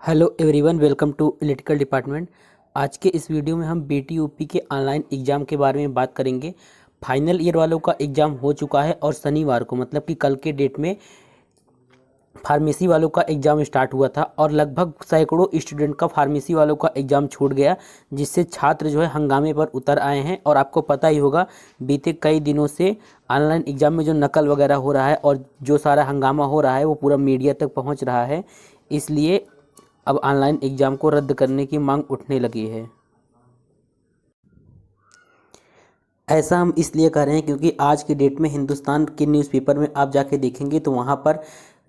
Hello everyone, welcome to electrical department. आज के इस वीडियो में हम बीटीयूपी के ऑनलाइन एग्ज़ाम के बारे में बात करेंगे। फाइनल ईयर वालों का एग्ज़ाम हो चुका है और शनिवार को मतलब कि कल के डेट में फार्मेसी वालों का एग्ज़ाम स्टार्ट हुआ था और लगभग सैकड़ों स्टूडेंट का फार्मेसी वालों का एग्ज़ाम छूट गया, जिससे छात्र जो है हंगामे पर उतर आए हैं। और आपको पता ही होगा, बीते कई दिनों से ऑनलाइन एग्ज़ाम में जो नकल वगैरह हो रहा है और जो सारा हंगामा हो रहा है वो पूरा मीडिया तक पहुंच रहा है। इसलिए अब ऑनलाइन एग्ज़ाम को रद्द करने की मांग उठने लगी है। ऐसा हम इसलिए कर रहे हैं क्योंकि आज की डेट में हिंदुस्तान के न्यूज़पेपर में आप जाके देखेंगे तो वहाँ पर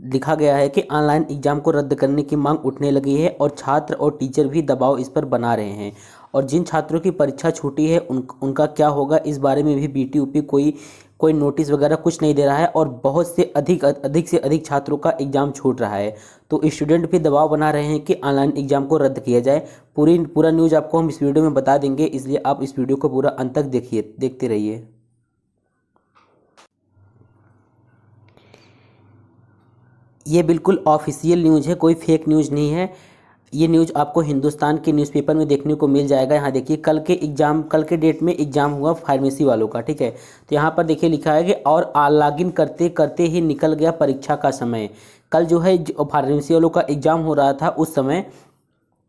लिखा गया है कि ऑनलाइन एग्ज़ाम को रद्द करने की मांग उठने लगी है और छात्र और टीचर भी दबाव इस पर बना रहे हैं। और जिन छात्रों की परीक्षा छूटी है उनका क्या होगा, इस बारे में भी बीटीयूपी कोई कोई नोटिस वगैरह कुछ नहीं दे रहा है और बहुत से अधिक से अधिक छात्रों का एग्ज़ाम छूट रहा है। तो स्टूडेंट भी दबाव बना रहे हैं कि ऑनलाइन एग्ज़ाम को रद्द किया जाए। पूरा न्यूज़ आपको हम इस वीडियो में बता देंगे, इसलिए आप इस वीडियो को पूरा अंत तक देखते रहिए। ये बिल्कुल ऑफिशियल न्यूज़ है, कोई फेक न्यूज़ नहीं है। ये न्यूज़ आपको हिंदुस्तान के न्यूज़पेपर में देखने को मिल जाएगा। यहाँ देखिए, कल के डेट में एग्ज़ाम हुआ फार्मेसी वालों का, ठीक है। तो यहाँ पर देखिए लिखा है कि और लॉगिन करते करते ही निकल गया परीक्षा का समय। कल जो है फार्मेसी वालों का एग्ज़ाम हो रहा था, उस समय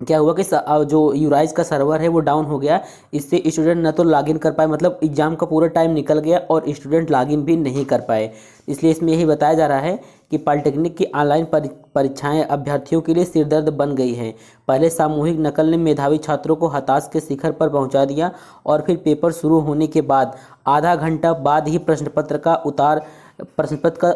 क्या हुआ कि जो यूराइज का सर्वर है वो डाउन हो गया। इससे स्टूडेंट न तो लॉगिन कर पाए, मतलब एग्ज़ाम का पूरा टाइम निकल गया और स्टूडेंट लॉगिन भी नहीं कर पाए। इसलिए इसमें यही बताया जा रहा है कि पॉलिटेक्निक की ऑनलाइन परीक्षाएं अभ्यर्थियों के लिए सिरदर्द बन गई हैं। पहले सामूहिक नकल ने मेधावी छात्रों को हताश के शिखर पर पहुंचा दिया और फिर पेपर शुरू होने के बाद आधा घंटा बाद ही प्रश्न पत्र का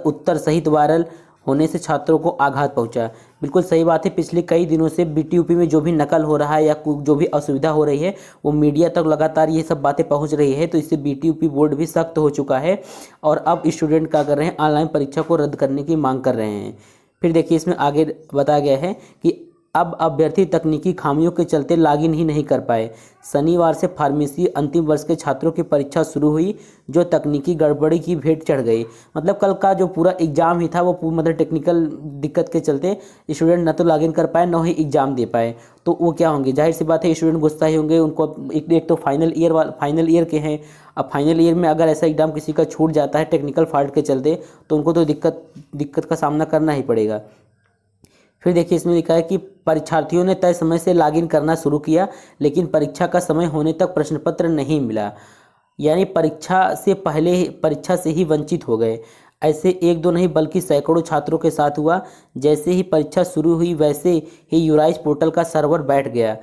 उत्तर सहित वायरल होने से छात्रों को आघात पहुंचा। बिल्कुल सही बात है। पिछले कई दिनों से बीटीयूपी में जो भी नकल हो रहा है या जो भी असुविधा हो रही है वो मीडिया तक लगातार ये सब बातें पहुंच रही है। तो इससे बीटीयूपी बोर्ड भी सख्त हो चुका है और अब स्टूडेंट क्या कर रहे हैं, ऑनलाइन परीक्षा को रद्द करने की मांग कर रहे हैं। फिर देखिए, इसमें आगे बताया गया है कि अब अभ्यर्थी तकनीकी खामियों के चलते लॉगिन ही नहीं कर पाए। शनिवार से फार्मेसी अंतिम वर्ष के छात्रों की परीक्षा शुरू हुई, जो तकनीकी गड़बड़ी की भेंट चढ़ गई। मतलब कल का जो पूरा एग्जाम ही था वो मतलब टेक्निकल दिक्कत के चलते स्टूडेंट न तो लॉगिन कर पाए न ही एग्जाम दे पाए। तो वो क्या होंगे, जाहिर सी बात है स्टूडेंट गुस्सा ही होंगे। उनको एक तो फाइनल ईयर के हैं। अब फाइनल ईयर में अगर ऐसा एग्जाम किसी का छूट जाता है टेक्निकल फॉल्ट के चलते, तो उनको तो दिक्कत का सामना करना ही पड़ेगा। फिर देखिए, इसमें लिखा है कि परीक्षार्थियों ने तय समय से लॉगिन करना शुरू किया, लेकिन परीक्षा का समय होने तक प्रश्न पत्र नहीं मिला। यानी परीक्षा से ही वंचित हो गए। ऐसे एक दो नहीं बल्कि सैकड़ों छात्रों के साथ हुआ। जैसे ही परीक्षा शुरू हुई वैसे ही यूराइज पोर्टल का सर्वर बैठ गया।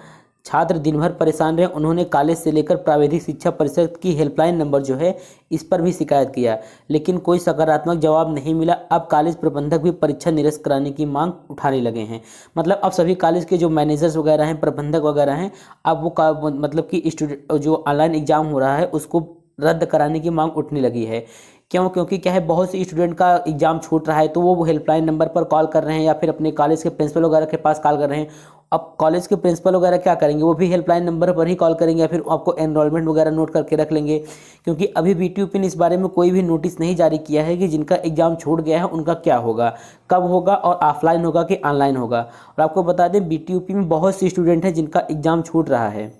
छात्र दिन भर परेशान रहे। उन्होंने कॉलेज से लेकर प्राविधिक शिक्षा परिषद की हेल्पलाइन नंबर जो है इस पर भी शिकायत किया, लेकिन कोई सकारात्मक जवाब नहीं मिला। अब कॉलेज प्रबंधक भी परीक्षा निरस्त कराने की मांग उठाने लगे हैं। मतलब अब सभी कॉलेज के जो मैनेजर्स वगैरह हैं, प्रबंधक वगैरह हैं, अब मतलब कि स्टूडेंट जो ऑनलाइन एग्जाम हो रहा है उसको रद्द कराने की मांग उठने लगी है। क्योंकि क्या है, बहुत से स्टूडेंट का एग्जाम छूट रहा है तो वो हेल्पलाइन नंबर पर कॉल कर रहे हैं या फिर अपने कॉलेज के प्रिंसिपल वगैरह के पास कॉल कर रहे हैं। अब कॉलेज के प्रिंसिपल वगैरह क्या करेंगे, वो भी हेल्पलाइन नंबर पर ही कॉल करेंगे या फिर आपको एनरोलमेंट वगैरह नोट करके रख लेंगे। क्योंकि अभी बीटीयूपी ने इस बारे में कोई भी नोटिस नहीं जारी किया है कि जिनका एग्जाम छूट गया है उनका क्या होगा, कब होगा और ऑफलाइन होगा कि ऑनलाइन होगा। और आपको बता दें, बीटीयूपी में बहुत से स्टूडेंट हैं जिनका एग्जाम छूट रहा है।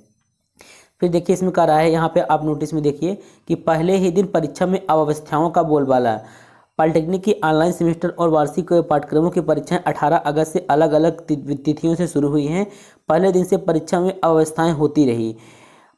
फिर देखिए, इसमें कह रहा है, यहाँ पे आप नोटिस में देखिए कि पहले ही दिन परीक्षा में अव्यवस्थाओं का बोलबाला। पॉलिटेक्निक की ऑनलाइन सेमेस्टर और वार्षिक पाठ्यक्रमों की परीक्षाएं 18 अगस्त से अलग अलग तिथियों से शुरू हुई हैं। पहले दिन से परीक्षा में अव्यवस्थाएं होती रही।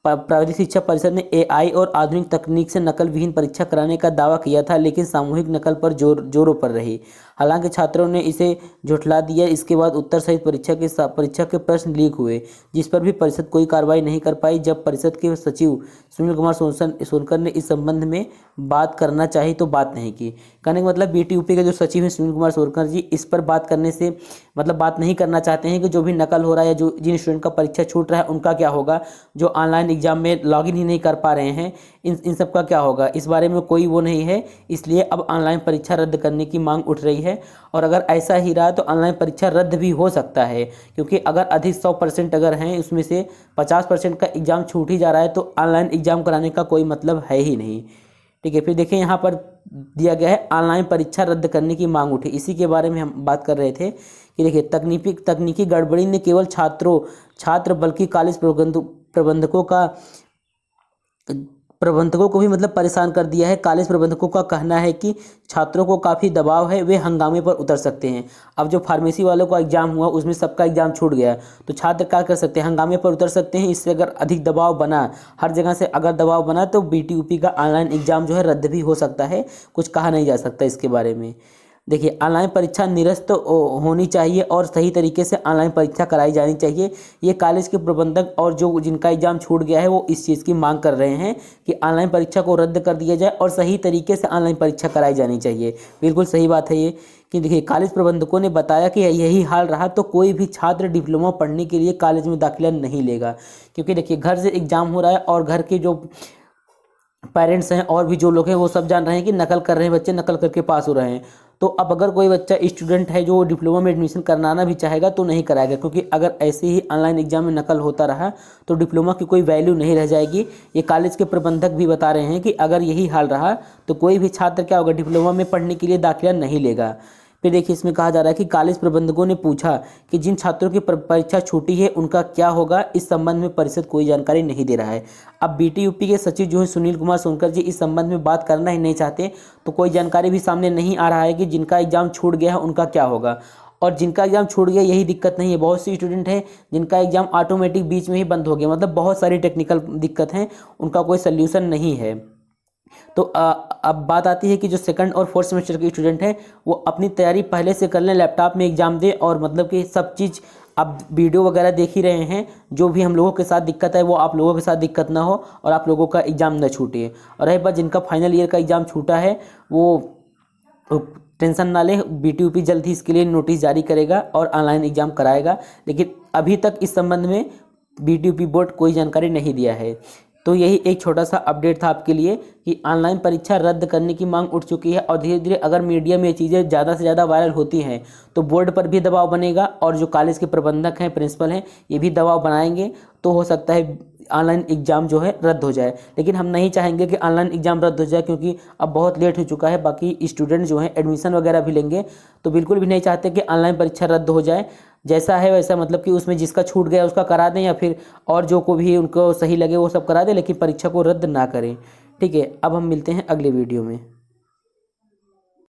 प्राविधिक शिक्षा परिषद ने एआई और आधुनिक तकनीक से नकल विहीन परीक्षा कराने का दावा किया था, लेकिन सामूहिक नकल पर जोरों पर रही। हालांकि छात्रों ने इसे झुठला दिया। इसके बाद उत्तर सहित परीक्षा के प्रश्न लीक हुए, जिस पर भी परिषद कोई कार्रवाई नहीं कर पाई। जब परिषद के सचिव सुनील कुमार सोनकर ने इस संबंध में बात करना चाही तो बात नहीं की। कहने का मतलब, बीटीयूपी के जो सचिव हैं सुनील कुमार सोनकर जी, इस पर बात करने से मतलब बात नहीं करना चाहते हैं कि जो भी नकल हो रहा है या जो जिन स्टूडेंट का परीक्षा छूट रहा है उनका क्या होगा, जो ऑनलाइन एग्जाम में लॉगिन ही नहीं कर पा रहे हैं इन सब का क्या होगा। इस बारे में कोई वो नहीं है। इसलिए अब ऑनलाइन परीक्षा रद्द करने की मांग उठ रही है। और अगर ऐसा ही रहा तो ऑनलाइन परीक्षा रद्द भी हो सकता है, क्योंकि अगर अधिक 100% अगर हैं उसमें से 50% का एग्जाम छूट ही जा रहा है तो ऑनलाइन एग्जाम कराने का कोई मतलब है ही नहीं। ठीक है। फिर देखिए, यहाँ पर दिया गया है, ऑनलाइन परीक्षा रद्द करने की मांग उठी। इसी के बारे में हम बात कर रहे थे कि देखिए तकनीकी गड़बड़ी ने केवल छात्र बल्कि कॉलेज प्रबंधकों को भी मतलब परेशान कर दिया है। कॉलेज प्रबंधकों का कहना है कि छात्रों को काफ़ी दबाव है, वे हंगामे पर उतर सकते हैं। अब जो फार्मेसी वालों का एग्जाम हुआ उसमें सबका एग्जाम छूट गया, तो छात्र क्या कर सकते हैं, हंगामे पर उतर सकते हैं। इससे अगर अधिक दबाव बना, हर जगह से अगर दबाव बना, तो बीटीयूपी का ऑनलाइन एग्जाम जो है रद्द भी हो सकता है। कुछ कहा नहीं जा सकता इसके बारे में। देखिए, ऑनलाइन परीक्षा निरस्त होनी चाहिए और सही तरीके से ऑनलाइन परीक्षा कराई जानी चाहिए। ये कॉलेज के प्रबंधक और जो जिनका एग्जाम छूट गया है वो इस चीज़ की मांग कर रहे हैं कि ऑनलाइन परीक्षा को रद्द कर दिया जाए और सही तरीके से ऑनलाइन परीक्षा कराई जानी चाहिए। बिल्कुल सही बात है ये कि देखिए, कॉलेज प्रबंधकों ने बताया कि यही हाल रहा तो कोई भी छात्र डिप्लोमा पढ़ने के लिए कॉलेज में दाखिला नहीं लेगा, क्योंकि देखिए घर से एग्ज़ाम हो रहा है और घर के जो पेरेंट्स हैं और भी जो लोग हैं वो सब जान रहे हैं कि नकल कर रहे हैं बच्चे, नकल करके पास हो रहे हैं। तो अब अगर कोई बच्चा स्टूडेंट है जो डिप्लोमा में एडमिशन कराना भी चाहेगा तो नहीं कराएगा, क्योंकि अगर ऐसे ही ऑनलाइन एग्जाम में नकल होता रहा तो डिप्लोमा की कोई वैल्यू नहीं रह जाएगी। ये कॉलेज के प्रबंधक भी बता रहे हैं कि अगर यही हाल रहा तो कोई भी छात्र क्या होगा, डिप्लोमा में पढ़ने के लिए दाखिला नहीं लेगा। फिर देखिए, इसमें कहा जा रहा है कि कॉलेज प्रबंधकों ने पूछा कि जिन छात्रों की परीक्षा छूटी है उनका क्या होगा। इस संबंध में परिषद कोई जानकारी नहीं दे रहा है। अब बीटीयूपी के सचिव जो है सुनील कुमार सोनकर जी इस संबंध में बात करना ही नहीं चाहते, तो कोई जानकारी भी सामने नहीं आ रहा है कि जिनका एग्जाम छूट गया है उनका क्या होगा। और जिनका एग्जाम छूट गया यही दिक्कत नहीं है, बहुत सी स्टूडेंट हैं जिनका एग्जाम ऑटोमेटिक बीच में ही बंद हो गया, मतलब बहुत सारी टेक्निकल दिक्कत हैं, उनका कोई सल्यूशन नहीं है। तो अब बात आती है कि जो सेकंड और फोर्थ सेमेस्टर के स्टूडेंट हैं वो अपनी तैयारी पहले से कर लें, लैपटॉप में एग्जाम दें और मतलब कि सब चीज़ अब वीडियो वगैरह देख ही रहे हैं। जो भी हम लोगों के साथ दिक्कत है वो आप लोगों के साथ दिक्कत ना हो और आप लोगों का एग्ज़ाम न छूटे। और रही बात जिनका फाइनल ईयर का एग्ज़ाम छूटा है वो टेंशन ना लें, बीटीयूपी जल्द ही इसके लिए नोटिस जारी करेगा और ऑनलाइन एग्ज़ाम कराएगा। लेकिन अभी तक इस संबंध में बीटीयूपी बोर्ड कोई जानकारी नहीं दिया है। तो यही एक छोटा सा अपडेट था आपके लिए कि ऑनलाइन परीक्षा रद्द करने की मांग उठ चुकी है और धीरे धीरे अगर मीडिया में ये चीज़ें ज़्यादा से ज़्यादा वायरल होती हैं तो बोर्ड पर भी दबाव बनेगा और जो कॉलेज के प्रबंधक हैं, प्रिंसिपल हैं, ये भी दबाव बनाएंगे, तो हो सकता है ऑनलाइन एग्ज़ाम जो है रद्द हो जाए। लेकिन हम नहीं चाहेंगे कि ऑनलाइन एग्ज़ाम रद्द हो जाए, क्योंकि अब बहुत लेट हो चुका है। बाकी स्टूडेंट जो हैं एडमिशन वगैरह भी लेंगे, तो बिल्कुल भी नहीं चाहते कि ऑनलाइन परीक्षा रद्द हो जाए। जैसा है वैसा, मतलब कि उसमें जिसका छूट गया उसका करा दें या फिर और जो को भी उनको सही लगे वो सब करा दें, लेकिन परीक्षा को रद्द ना करें। ठीक है, अब हम मिलते हैं अगले वीडियो में।